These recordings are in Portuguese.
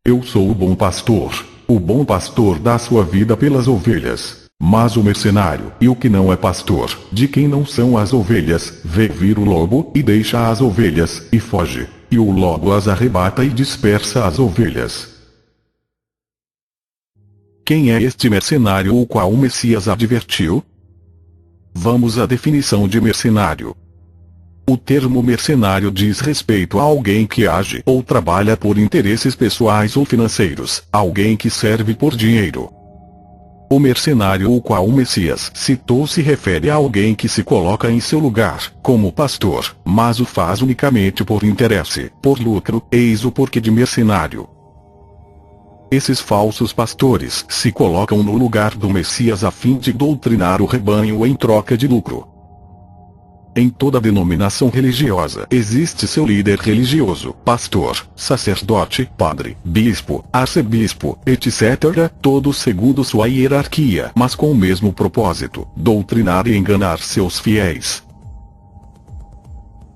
Eu sou o bom pastor. O bom pastor dá sua vida pelas ovelhas. Mas o mercenário, e o que não é pastor, de quem não são as ovelhas, vê vir o lobo, e deixa as ovelhas, e foge. E o lobo as arrebata e dispersa as ovelhas. Quem é este mercenário o qual o Messias advertiu? Vamos à definição de mercenário. O termo mercenário diz respeito a alguém que age ou trabalha por interesses pessoais ou financeiros, alguém que serve por dinheiro. O mercenário o qual o Messias citou se refere a alguém que se coloca em seu lugar, como pastor, mas o faz unicamente por interesse, por lucro, eis o porquê de mercenário. Esses falsos pastores se colocam no lugar do Messias a fim de doutrinar o rebanho em troca de lucro. Em toda denominação religiosa existe seu líder religioso, pastor, sacerdote, padre, bispo, arcebispo, etc., todos segundo sua hierarquia, mas com o mesmo propósito: doutrinar e enganar seus fiéis.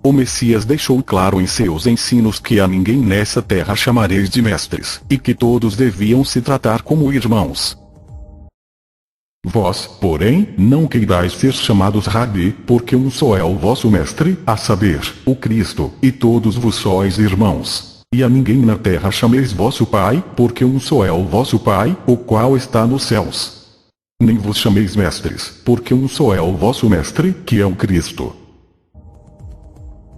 O Messias deixou claro em seus ensinos que a ninguém nessa terra chamareis de mestres, e que todos deviam se tratar como irmãos. Vós, porém, não queirais ser chamados Rabi, porque um só é o vosso mestre, a saber, o Cristo, e todos vos sois irmãos. E a ninguém na terra chameis vosso Pai, porque um só é o vosso Pai, o qual está nos céus. Nem vos chameis mestres, porque um só é o vosso mestre, que é o Cristo.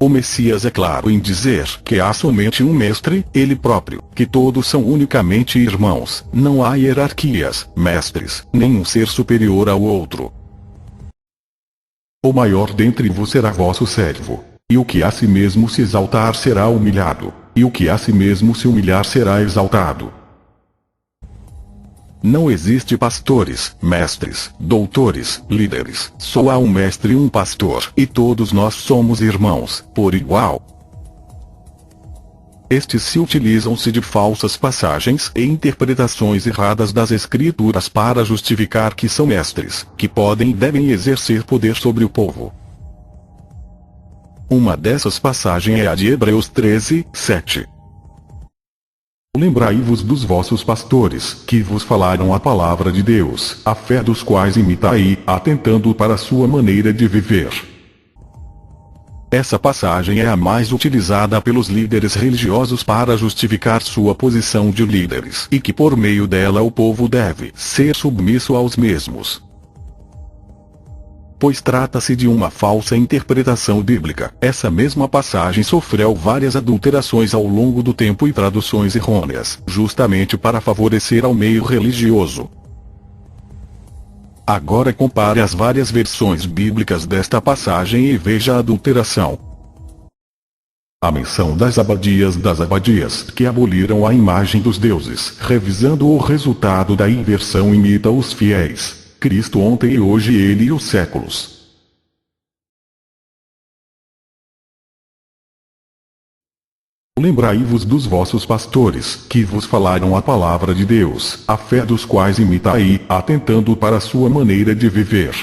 O Messias é claro em dizer que há somente um mestre, ele próprio, que todos são unicamente irmãos, não há hierarquias, mestres, nenhum ser superior ao outro. O maior dentre vos será vosso servo, e o que a si mesmo se exaltar será humilhado, e o que a si mesmo se humilhar será exaltado. Não existe pastores, mestres, doutores, líderes, só há um mestre e um pastor, e todos nós somos irmãos, por igual. Estes se utilizam-se de falsas passagens e interpretações erradas das Escrituras para justificar que são mestres, que podem e devem exercer poder sobre o povo. Uma dessas passagens é a de Hebreus 13, 7. Lembrai-vos dos vossos pastores, que vos falaram a palavra de Deus, a fé dos quais imitai, atentando para a sua maneira de viver. Essa passagem é a mais utilizada pelos líderes religiosos para justificar sua posição de líderes, e que por meio dela o povo deve ser submisso aos mesmos. Pois trata-se de uma falsa interpretação bíblica. Essa mesma passagem sofreu várias adulterações ao longo do tempo e traduções errôneas, justamente para favorecer ao meio religioso. Agora compare as várias versões bíblicas desta passagem e veja a adulteração. A menção das abadias que aboliram a imagem dos deuses, revisando o resultado da inversão imita os fiéis. Cristo ontem e hoje ele e os séculos. Lembrai-vos dos vossos pastores, que vos falaram a palavra de Deus, a fé dos quais imitai, atentando para a sua maneira de viver.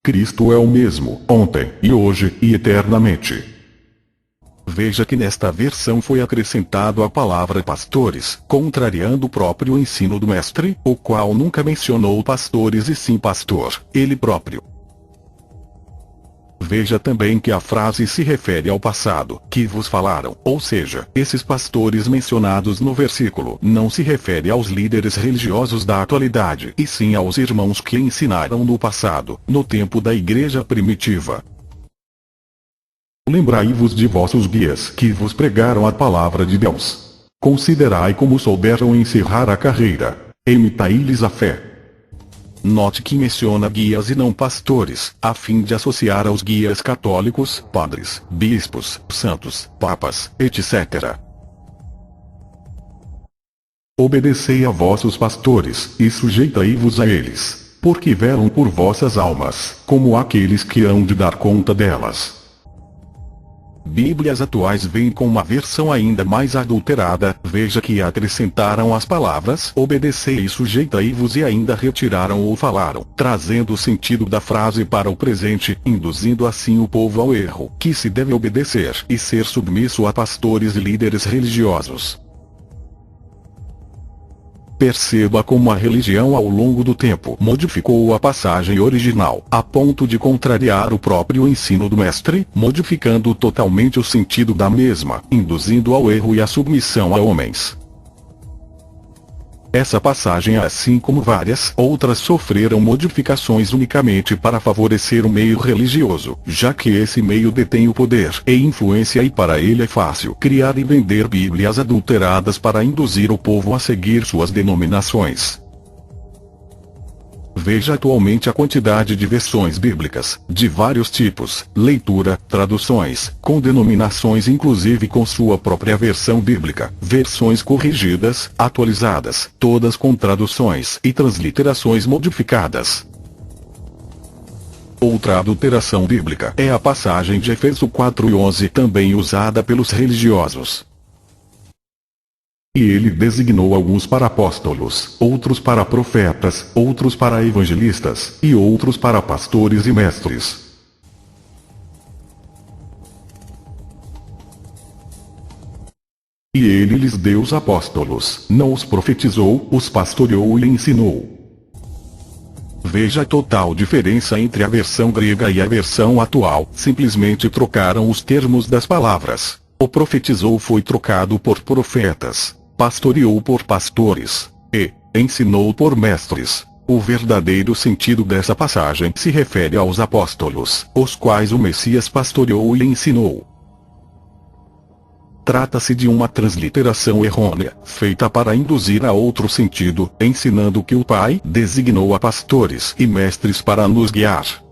Cristo é o mesmo, ontem, e hoje, e eternamente. Veja que nesta versão foi acrescentado a palavra pastores, contrariando o próprio ensino do mestre, o qual nunca mencionou pastores e sim pastor, ele próprio. Veja também que a frase se refere ao passado, que vos falaram, ou seja, esses pastores mencionados no versículo não se refere aos líderes religiosos da atualidade, e sim aos irmãos que ensinaram no passado, no tempo da igreja primitiva. Lembrai-vos de vossos guias que vos pregaram a palavra de Deus. Considerai como souberam encerrar a carreira. Imitai-lhes a fé. Note que menciona guias e não pastores, a fim de associar aos guias católicos, padres, bispos, santos, papas, etc. Obedecei a vossos pastores, e sujeitai-vos a eles, porque velam por vossas almas, como aqueles que hão de dar conta delas. Bíblias atuais vêm com uma versão ainda mais adulterada, veja que acrescentaram as palavras obedecei e sujeitai-vos e ainda retiraram ou falaram, trazendo o sentido da frase para o presente, induzindo assim o povo ao erro, que se deve obedecer e ser submisso a pastores e líderes religiosos. Perceba como a religião ao longo do tempo modificou a passagem original, a ponto de contrariar o próprio ensino do mestre, modificando totalmente o sentido da mesma, induzindo ao erro e à submissão a homens. Essa passagem, assim como várias outras, sofreram modificações unicamente para favorecer o meio religioso, já que esse meio detém o poder e influência e para ele é fácil criar e vender bíblias adulteradas para induzir o povo a seguir suas denominações. Veja atualmente a quantidade de versões bíblicas, de vários tipos, leitura, traduções, com denominações inclusive com sua própria versão bíblica, versões corrigidas, atualizadas, todas com traduções e transliterações modificadas. Outra adulteração bíblica é a passagem de Efésios 4:11, também usada pelos religiosos. E ele designou alguns para apóstolos, outros para profetas, outros para evangelistas, e outros para pastores e mestres. E ele lhes deu os apóstolos, não os profetizou, os pastoreou e ensinou. Veja a total diferença entre a versão grega e a versão atual, simplesmente trocaram os termos das palavras. O profetizou foi trocado por profetas, pastoreou por pastores, e ensinou por mestres. O verdadeiro sentido dessa passagem se refere aos apóstolos, os quais o Messias pastoreou e ensinou. Trata-se de uma transliteração errônea, feita para induzir a outro sentido, ensinando que o Pai designou a pastores e mestres para nos guiar.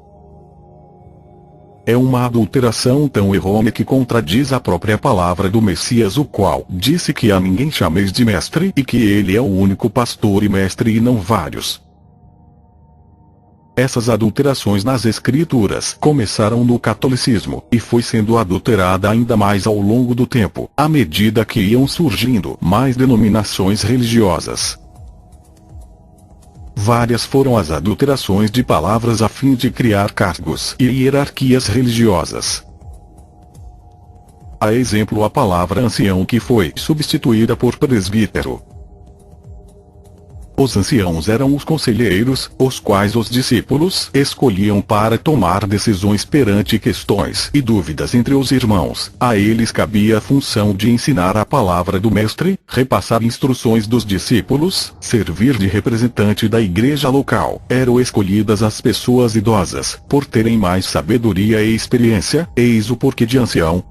É uma adulteração tão errônea que contradiz a própria palavra do Messias, o qual disse que a ninguém chameis de mestre e que ele é o único pastor e mestre e não vários. Essas adulterações nas escrituras começaram no catolicismo, e foi sendo adulterada ainda mais ao longo do tempo, à medida que iam surgindo mais denominações religiosas. Várias foram as adulterações de palavras a fim de criar cargos e hierarquias religiosas. A exemplo, a palavra ancião, que foi substituída por presbítero. Os anciãos eram os conselheiros, os quais os discípulos escolhiam para tomar decisões perante questões e dúvidas entre os irmãos. A eles cabia a função de ensinar a palavra do mestre, repassar instruções dos discípulos, servir de representante da igreja local. Eram escolhidas as pessoas idosas, por terem mais sabedoria e experiência. Eis o porquê de ancião.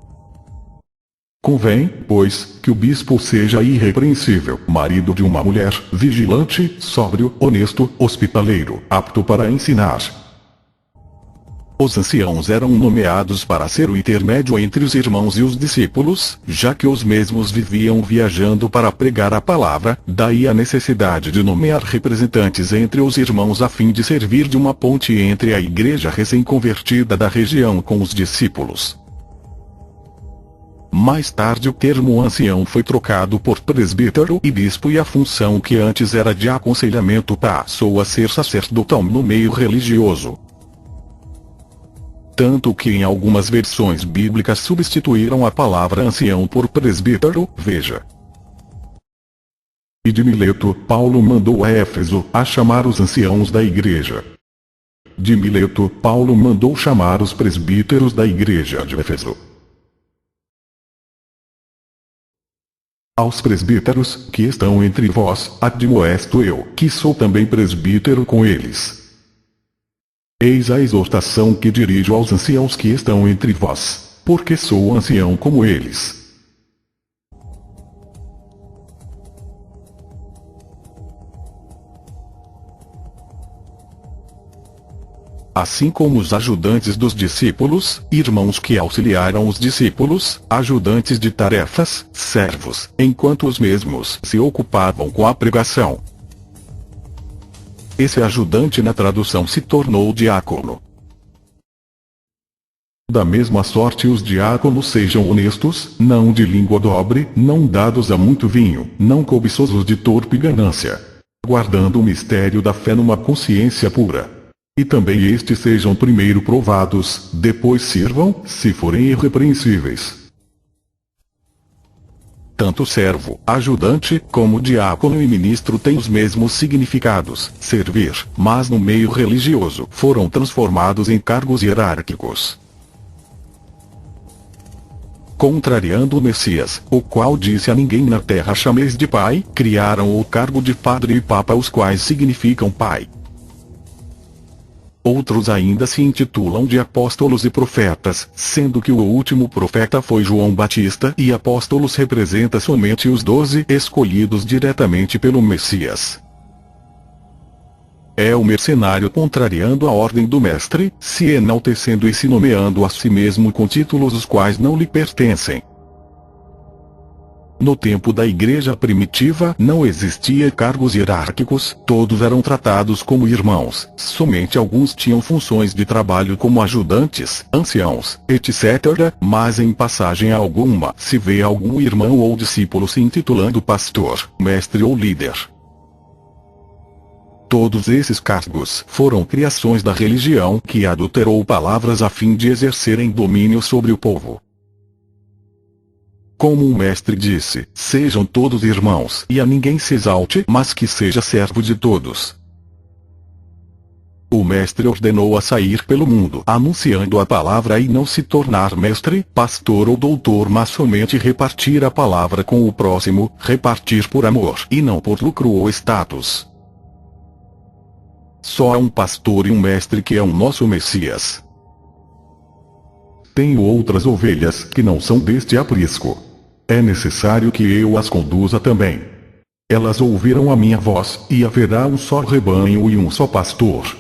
Convém, pois, que o bispo seja irrepreensível, marido de uma mulher, vigilante, sóbrio, honesto, hospitaleiro, apto para ensinar. Os anciãos eram nomeados para ser o intermédio entre os irmãos e os discípulos, já que os mesmos viviam viajando para pregar a palavra, daí a necessidade de nomear representantes entre os irmãos a fim de servir de uma ponte entre a igreja recém-convertida da região com os discípulos. Mais tarde o termo ancião foi trocado por presbítero e bispo, e a função que antes era de aconselhamento passou a ser sacerdotal no meio religioso. Tanto que em algumas versões bíblicas substituíram a palavra ancião por presbítero. Veja. E de Mileto, Paulo mandou a Éfeso a chamar os anciãos da igreja. De Mileto, Paulo mandou chamar os presbíteros da igreja de Éfeso. Aos presbíteros que estão entre vós, admoesto eu, que sou também presbítero com eles. Eis a exortação que dirijo aos anciãos que estão entre vós, porque sou ancião como eles. Assim como os ajudantes dos discípulos, irmãos que auxiliaram os discípulos, ajudantes de tarefas, servos, enquanto os mesmos se ocupavam com a pregação. Esse ajudante na tradução se tornou diácono. Da mesma sorte os diáconos sejam honestos, não de língua dobre, não dados a muito vinho, não cobiçosos de torpe ganância, guardando o mistério da fé numa consciência pura. E também estes sejam primeiro provados, depois sirvam, se forem irrepreensíveis. Tanto servo, ajudante, como diácono e ministro têm os mesmos significados, servir, mas no meio religioso foram transformados em cargos hierárquicos. Contrariando o Messias, o qual disse a ninguém na terra chameis de pai, criaram o cargo de padre e papa, os quais significam pai. Outros ainda se intitulam de apóstolos e profetas, sendo que o último profeta foi João Batista e apóstolos representa somente os 12 escolhidos diretamente pelo Messias. É o mercenário contrariando a ordem do mestre, se enaltecendo e se nomeando a si mesmo com títulos os quais não lhe pertencem. No tempo da igreja primitiva não existia cargos hierárquicos, todos eram tratados como irmãos, somente alguns tinham funções de trabalho como ajudantes, anciãos, etc., mas em passagem alguma se vê algum irmão ou discípulo se intitulando pastor, mestre ou líder. Todos esses cargos foram criações da religião que adulterou palavras a fim de exercerem domínio sobre o povo. Como o mestre disse, sejam todos irmãos e a ninguém se exalte, mas que seja servo de todos. O mestre ordenou a sair pelo mundo anunciando a palavra e não se tornar mestre, pastor ou doutor, mas somente repartir a palavra com o próximo, repartir por amor e não por lucro ou status. Só há um pastor e um mestre que é o nosso Messias. Tenho outras ovelhas que não são deste aprisco. É necessário que eu as conduza também. Elas ouvirão a minha voz, e haverá um só rebanho e um só pastor.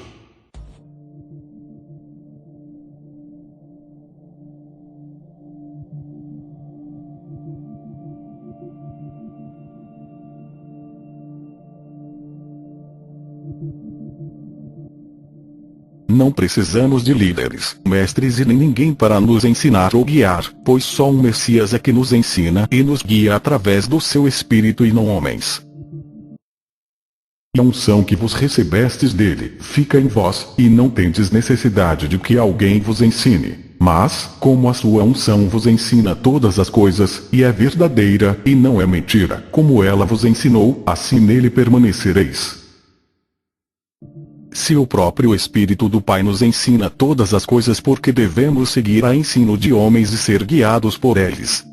Não precisamos de líderes, mestres e nem ninguém para nos ensinar ou guiar, pois só um Messias é que nos ensina e nos guia através do seu Espírito e não homens. E a unção que vos recebestes dele, fica em vós, e não tendes necessidade de que alguém vos ensine. Mas, como a sua unção vos ensina todas as coisas, e é verdadeira, e não é mentira, como ela vos ensinou, assim nele permanecereis. Se o próprio Espírito do Pai nos ensina todas as coisas, porque devemos seguir a ensino de homens e ser guiados por eles.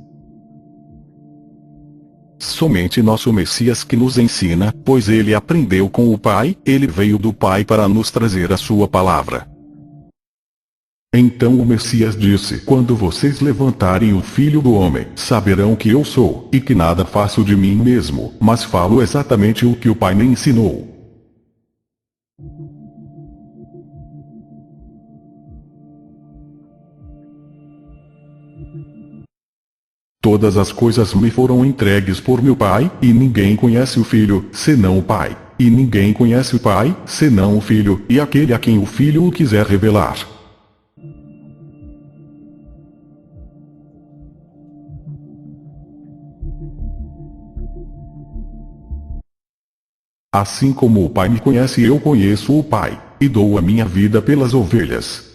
Somente nosso Messias que nos ensina, pois ele aprendeu com o Pai, ele veio do Pai para nos trazer a sua palavra. Então o Messias disse: quando vocês levantarem o Filho do Homem, saberão que eu sou, e que nada faço de mim mesmo, mas falo exatamente o que o Pai me ensinou. Todas as coisas me foram entregues por meu Pai, e ninguém conhece o Filho, senão o Pai. E ninguém conhece o Pai, senão o Filho, e aquele a quem o Filho o quiser revelar. Assim como o Pai me conhece, eu conheço o Pai, e dou a minha vida pelas ovelhas.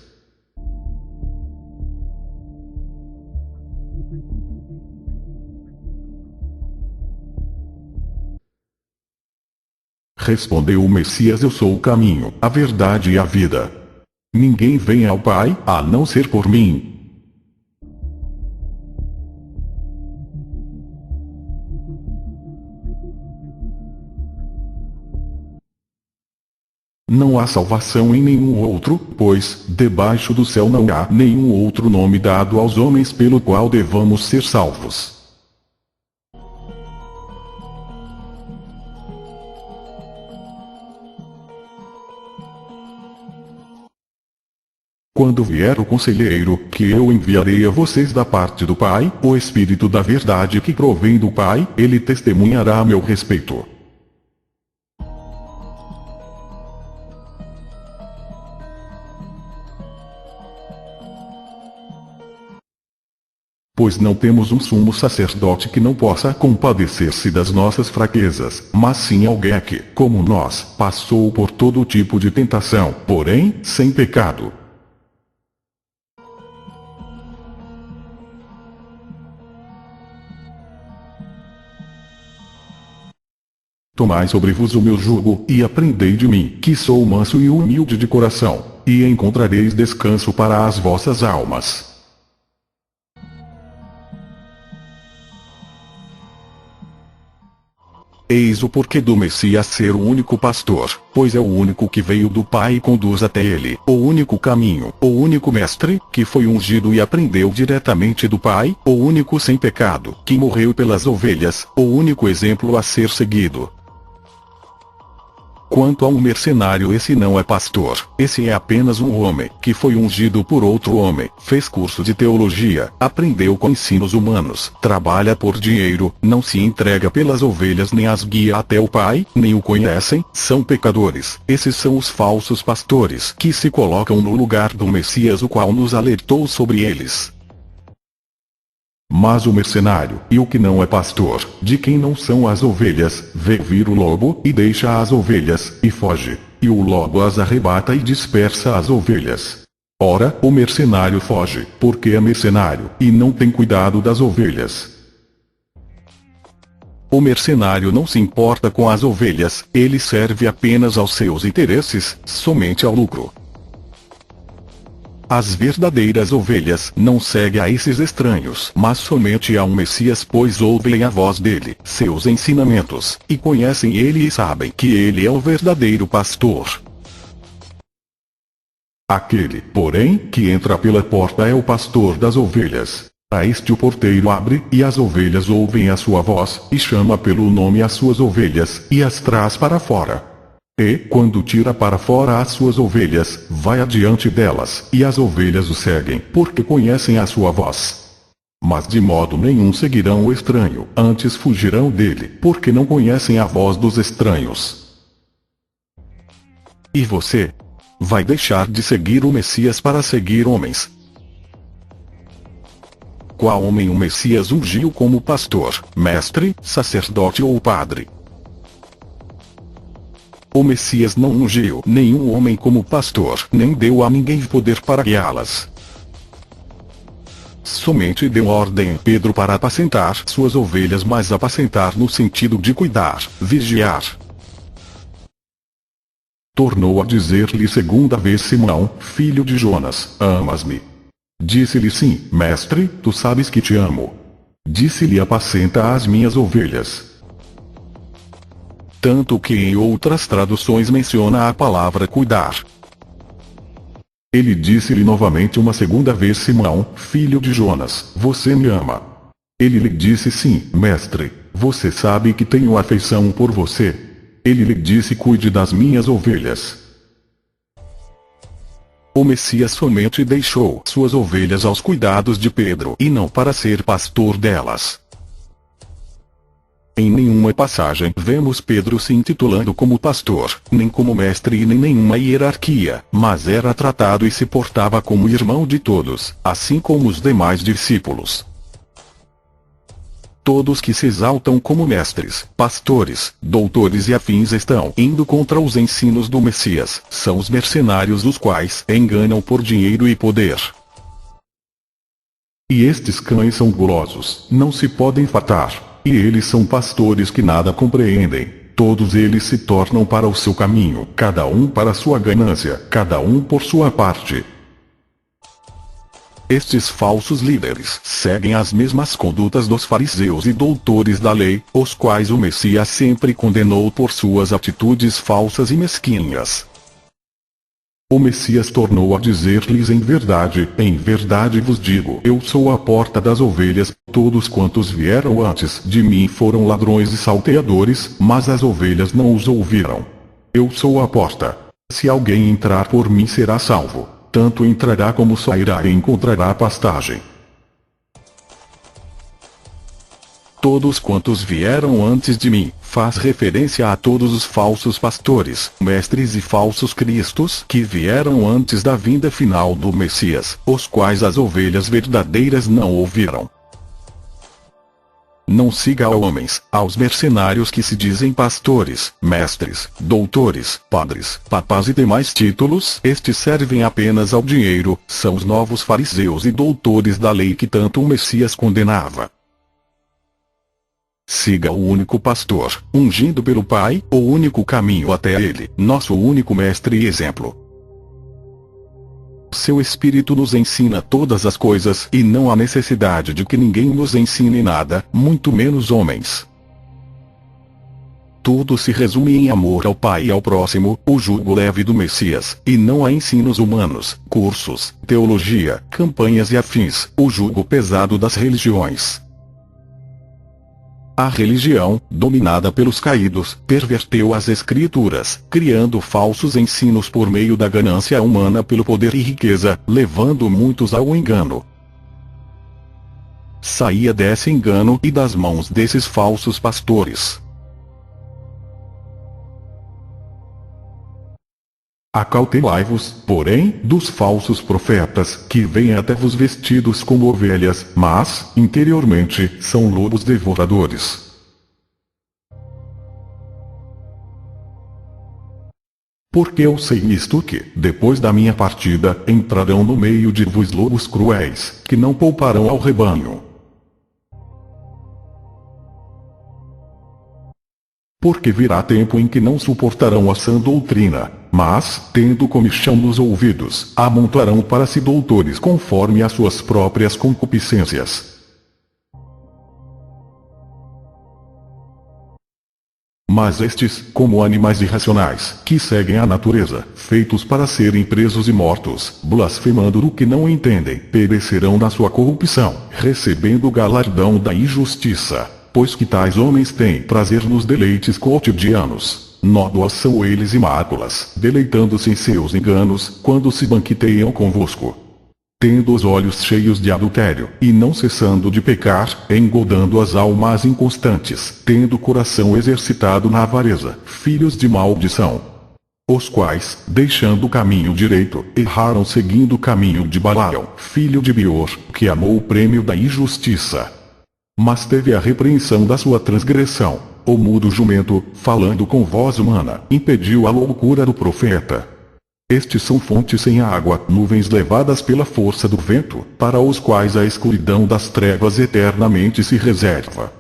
Respondeu o Messias: eu sou o caminho, a verdade e a vida. Ninguém vem ao Pai, a não ser por mim. Não há salvação em nenhum outro, pois, debaixo do céu não há nenhum outro nome dado aos homens pelo qual devamos ser salvos. Quando vier o Conselheiro, que eu enviarei a vocês da parte do Pai, o Espírito da verdade que provém do Pai, ele testemunhará a meu respeito. Pois não temos um sumo sacerdote que não possa compadecer-se das nossas fraquezas, mas sim alguém que, como nós, passou por todo tipo de tentação, porém, sem pecado. Tomai sobre vos o meu jugo, e aprendei de mim, que sou manso e humilde de coração, e encontrareis descanso para as vossas almas. Eis o porquê do Messias ser o único pastor, pois é o único que veio do Pai e conduz até ele, o único caminho, o único mestre, que foi ungido e aprendeu diretamente do Pai, o único sem pecado, que morreu pelas ovelhas, o único exemplo a ser seguido. Quanto a um mercenário, esse não é pastor, esse é apenas um homem, que foi ungido por outro homem, fez curso de teologia, aprendeu com ensinos humanos, trabalha por dinheiro, não se entrega pelas ovelhas nem as guia até o Pai, nem o conhecem, são pecadores. Esses são os falsos pastores, que se colocam no lugar do Messias, o qual nos alertou sobre eles. Mas o mercenário, e o que não é pastor, de quem não são as ovelhas, vê vir o lobo, e deixa as ovelhas, e foge. E o lobo as arrebata e dispersa as ovelhas. Ora, o mercenário foge, porque é mercenário, e não tem cuidado das ovelhas. O mercenário não se importa com as ovelhas, ele serve apenas aos seus interesses, somente ao lucro. As verdadeiras ovelhas não seguem a esses estranhos, mas somente a um Messias, pois ouvem a voz dele, seus ensinamentos, e conhecem ele e sabem que ele é o verdadeiro pastor. Aquele, porém, que entra pela porta é o pastor das ovelhas. A este o porteiro abre, e as ovelhas ouvem a sua voz, e chama pelo nome as suas ovelhas, e as traz para fora. E, quando tira para fora as suas ovelhas, vai adiante delas, e as ovelhas o seguem, porque conhecem a sua voz. Mas de modo nenhum seguirão o estranho, antes fugirão dele, porque não conhecem a voz dos estranhos. E você? Vai deixar de seguir o Messias para seguir homens? Qual homem o Messias ungiu como pastor, mestre, sacerdote ou padre? O Messias não ungiu nenhum homem como pastor, nem deu a ninguém poder para guiá-las. Somente deu ordem a Pedro para apacentar suas ovelhas, mas apacentar no sentido de cuidar, vigiar. Tornou a dizer-lhe segunda vez: Simão, filho de Jonas, amas-me? Disse-lhe: sim, mestre, tu sabes que te amo. Disse-lhe: apacenta as minhas ovelhas. Tanto que em outras traduções menciona a palavra cuidar. Ele disse-lhe novamente uma segunda vez: Simão, filho de Jonas, você me ama? Ele lhe disse: sim, mestre, você sabe que tenho afeição por você. Ele lhe disse: cuide das minhas ovelhas. O Messias somente deixou suas ovelhas aos cuidados de Pedro, e não para ser pastor delas. Em nenhuma passagem vemos Pedro se intitulando como pastor, nem como mestre e nem nenhuma hierarquia, mas era tratado e se portava como irmão de todos, assim como os demais discípulos. Todos que se exaltam como mestres, pastores, doutores e afins estão indo contra os ensinos do Messias, são os mercenários, os quais enganam por dinheiro e poder. E estes cães são gulosos, não se podem fartar. E eles são pastores que nada compreendem. Todos eles se tornam para o seu caminho, cada um para sua ganância, cada um por sua parte. Estes falsos líderes seguem as mesmas condutas dos fariseus e doutores da lei, os quais o Messias sempre condenou por suas atitudes falsas e mesquinhas. O Messias tornou a dizer-lhes: em verdade vos digo, eu sou a porta das ovelhas, todos quantos vieram antes de mim foram ladrões e salteadores, mas as ovelhas não os ouviram. Eu sou a porta. Se alguém entrar por mim será salvo, tanto entrará como sairá e encontrará pastagem. Todos quantos vieram antes de mim, faz referência a todos os falsos pastores, mestres e falsos cristos que vieram antes da vinda final do Messias, os quais as ovelhas verdadeiras não ouviram. Não siga a homens, aos mercenários que se dizem pastores, mestres, doutores, padres, papás e demais títulos. Estes servem apenas ao dinheiro, são os novos fariseus e doutores da lei que tanto o Messias condenava. Siga o único pastor, ungido pelo Pai, o único caminho até ele, nosso único mestre e exemplo. Seu Espírito nos ensina todas as coisas e não há necessidade de que ninguém nos ensine nada, muito menos homens. Tudo se resume em amor ao Pai e ao próximo, o jugo leve do Messias, e não há ensinos humanos, cursos, teologia, campanhas e afins, o jugo pesado das religiões. A religião, dominada pelos caídos, perverteu as Escrituras, criando falsos ensinos por meio da ganância humana pelo poder e riqueza, levando muitos ao engano. Saía desse engano e das mãos desses falsos pastores. Acautelai-vos, porém, dos falsos profetas, que vêm até vos vestidos como ovelhas, mas, interiormente, são lobos devoradores. Porque eu sei isto que, depois da minha partida, entrarão no meio de vos lobos cruéis, que não pouparão ao rebanho. Porque virá tempo em que não suportarão a sã doutrina, mas, tendo comichão nos ouvidos, amontoarão para si doutores conforme as suas próprias concupiscências. Mas estes, como animais irracionais, que seguem a natureza, feitos para serem presos e mortos, blasfemando do que não entendem, perecerão na sua corrupção, recebendo o galardão da injustiça. Pois que tais homens têm prazer nos deleites cotidianos, nódoas são eles e máculas, deleitando-se em seus enganos, quando se banqueteiam convosco. Tendo os olhos cheios de adultério, e não cessando de pecar, engodando as almas inconstantes, tendo o coração exercitado na avareza, filhos de maldição. Os quais, deixando o caminho direito, erraram seguindo o caminho de Balaão, filho de Beor, que amou o prêmio da injustiça. Mas teve a repreensão da sua transgressão. O mudo jumento, falando com voz humana, impediu a loucura do profeta. Estes são fontes sem água, nuvens levadas pela força do vento, para os quais a escuridão das trevas eternamente se reserva.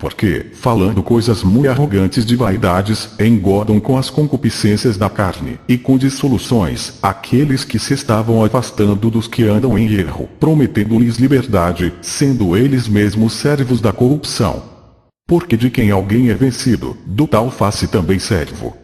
Porque, falando coisas muito arrogantes de vaidades, engodam com as concupiscências da carne, e com dissoluções, aqueles que se estavam afastando dos que andam em erro, prometendo-lhes liberdade, sendo eles mesmos servos da corrupção. Porque de quem alguém é vencido, do tal faz-se também servo.